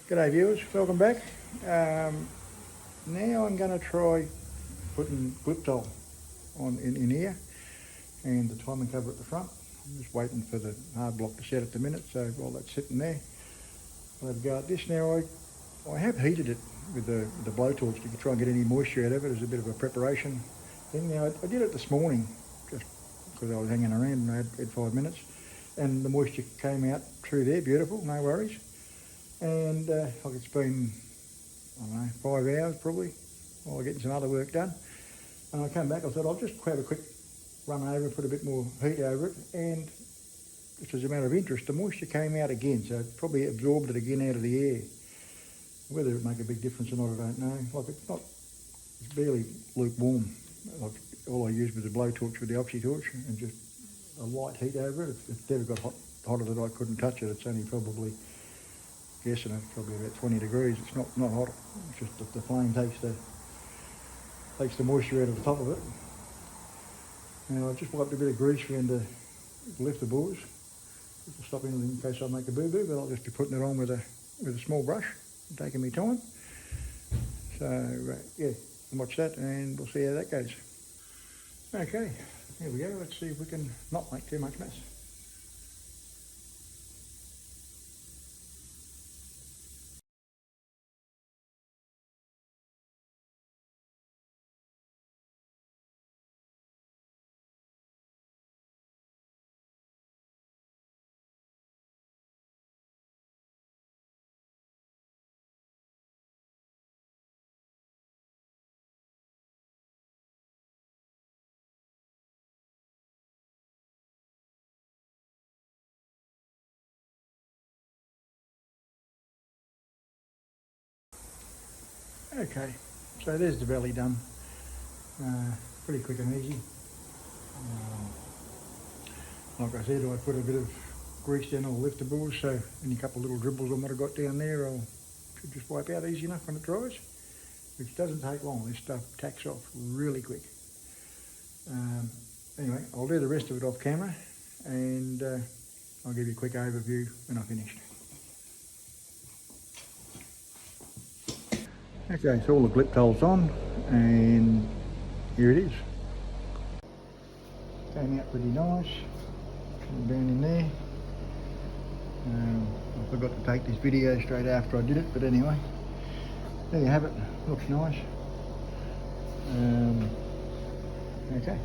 G'day viewers, welcome back. Now I'm going to try putting Glyptol on in here and the timing cover at the front. I'm just waiting for the hard block to set at the minute, so while that's sitting there, I'll have a go at this. Now I have heated it with the blowtorch to try and get any moisture out of it as a bit of a preparation thing. Now I did it this morning just because I was hanging around and I had 5 minutes, and the moisture came out through there, beautiful, no worries. And like it's been, I don't know, 5 hours probably while I'm getting some other work done. And I came back, I thought I'll just have a quick run over and put a bit more heat over it, and just as a matter of interest, the moisture came out again, so it probably absorbed it again out of the air. Whether it make a big difference or not, I don't know. Like it's barely lukewarm. Like all I used was a blowtorch with the oxy torch and just a light heat over it. It's never got hotter that I couldn't touch it. It's only probably, guessing it's probably about 20 degrees. It's not hot. It's just that the flame takes the moisture out of the top of it. Now I've just wiped a bit of grease around the left the boards to stop anything in case I make a boo-boo, but I'll just be putting it on with a small brush, taking me time. So yeah, watch that and we'll see how that goes. Okay, here we go. Let's see if we can not make too much mess. Okay, so there's the belly done. Pretty quick and easy. Like I said, I put a bit of grease down all the lifter boards, so any couple of little dribbles I might have got down there, I should just wipe out easy enough when it dries, which doesn't take long. This stuff tacks off really quick. Anyway, I'll do the rest of it off camera, and I'll give you a quick overview when I've finished. Okay, so all the Glyptol's on, and here it is. Came out pretty nice. Down in there. I forgot to take this video straight after I did it, but anyway, there you have it. Looks nice. Okay.